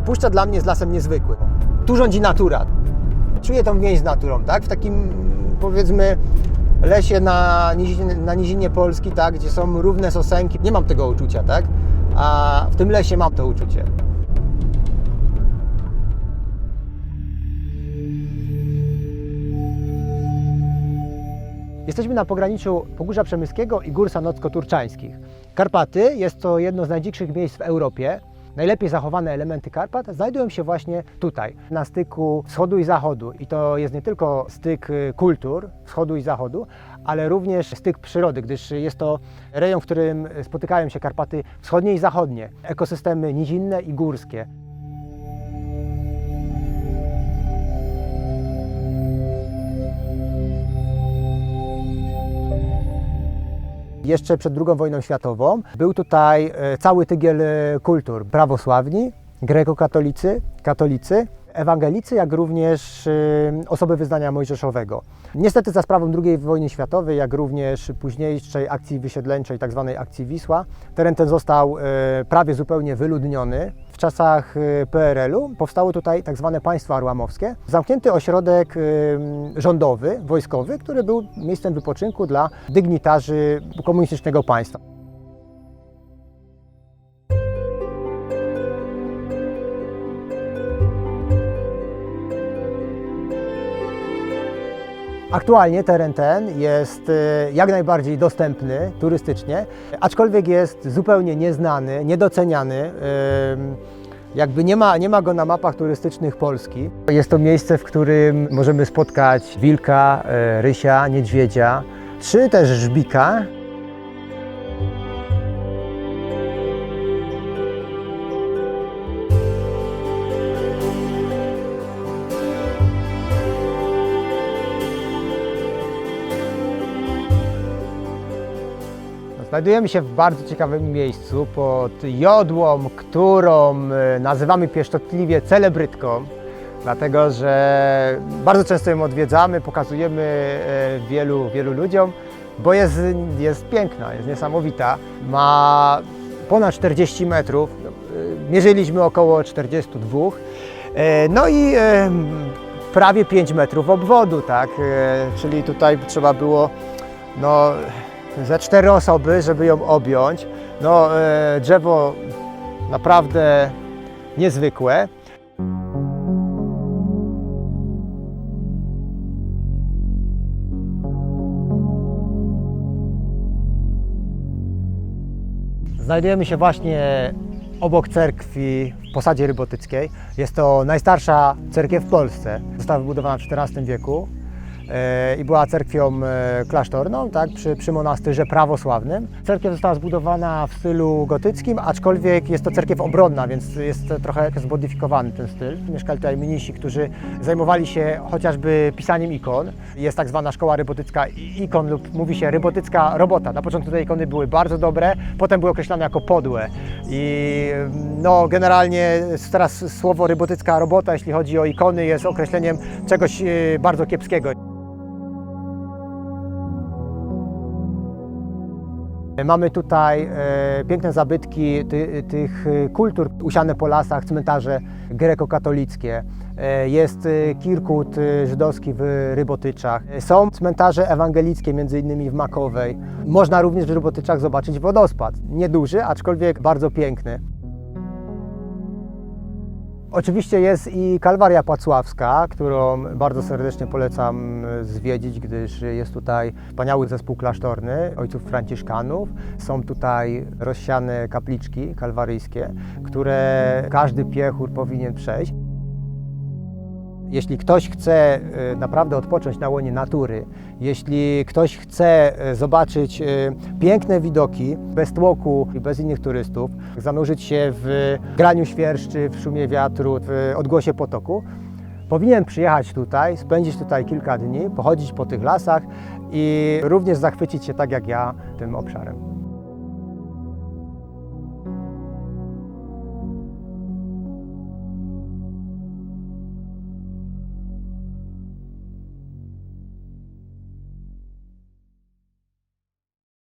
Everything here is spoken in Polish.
Puszcza dla mnie jest lasem niezwykłym. Tu rządzi natura. Czuję tą więź z naturą, tak? W takim, powiedzmy, lesie na nizinie Polski, tak? Gdzie są równe sosenki. Nie mam tego uczucia, tak? A w tym lesie mam to uczucie. Jesteśmy na pograniczu Pogórza Przemyskiego i Gór Sanocko-Turczańskich. Karpaty jest to jedno z najdzikszych miejsc w Europie. Najlepiej zachowane elementy Karpat znajdują się właśnie tutaj, na styku wschodu i zachodu. I to jest nie tylko styk kultur wschodu i zachodu, ale również styk przyrody, gdyż jest to rejon, w którym spotykają się Karpaty wschodnie i zachodnie, ekosystemy nizinne i górskie. Jeszcze przed II wojną światową był tutaj cały tygiel kultur. Prawosławni, grekokatolicy, katolicy, ewangelicy, jak również osoby wyznania mojżeszowego. Niestety za sprawą II wojny światowej, jak również późniejszej akcji wysiedleńczej, tzw. akcji Wisła, teren ten został prawie zupełnie wyludniony. W czasach PRL-u powstało tutaj tzw. państwo arłamowskie, zamknięty ośrodek rządowy, wojskowy, który był miejscem wypoczynku dla dygnitarzy komunistycznego państwa. Aktualnie teren ten jest jak najbardziej dostępny turystycznie, aczkolwiek jest zupełnie nieznany, niedoceniany. Jakby nie ma go na mapach turystycznych Polski. Jest to miejsce, w którym możemy spotkać wilka, rysia, niedźwiedzia, czy też żbika. Znajdujemy się w bardzo ciekawym miejscu pod jodłą, którą nazywamy pieszczotliwie celebrytką, dlatego że bardzo często ją odwiedzamy, pokazujemy wielu ludziom, bo jest piękna, jest niesamowita. Ma ponad 40 metrów, mierzyliśmy około 42, no i prawie 5 metrów obwodu, tak? Czyli tutaj trzeba było ze 4 osoby, żeby ją objąć. Drzewo naprawdę niezwykłe. Znajdujemy się właśnie obok cerkwi w Posadzie Rybotyckiej. Jest to najstarsza cerkiew w Polsce. Została wybudowana w XIV wieku. I była cerkwią klasztorną, tak, przy monastyrze prawosławnym. Cerkiew została zbudowana w stylu gotyckim, aczkolwiek jest to cerkiew obronna, więc jest trochę zmodyfikowany ten styl. Mieszkali tutaj mnisi, którzy zajmowali się chociażby pisaniem ikon. Jest tak zwana szkoła rybotycka ikon lub mówi się rybotycka robota. Na początku te ikony były bardzo dobre, potem były określane jako podłe. I generalnie teraz słowo rybotycka robota, jeśli chodzi o ikony, jest określeniem czegoś bardzo kiepskiego. Mamy tutaj piękne zabytki tych kultur, usiane po lasach, cmentarze grekokatolickie. Jest Kirkut żydowski w Rybotyczach. Są cmentarze ewangelickie, m.in. w Makowej. Można również w Rybotyczach zobaczyć wodospad. Nieduży, aczkolwiek bardzo piękny. Oczywiście jest i Kalwaria Płacławska, którą bardzo serdecznie polecam zwiedzić, gdyż jest tutaj wspaniały zespół klasztorny ojców franciszkanów. Są tutaj rozsiane kapliczki kalwaryjskie, które każdy piechur powinien przejść. Jeśli ktoś chce naprawdę odpocząć na łonie natury, jeśli ktoś chce zobaczyć piękne widoki bez tłoku i bez innych turystów, zanurzyć się w graniu świerszczy, w szumie wiatru, w odgłosie potoku, powinien przyjechać tutaj, spędzić tutaj kilka dni, pochodzić po tych lasach i również zachwycić się tak jak ja tym obszarem.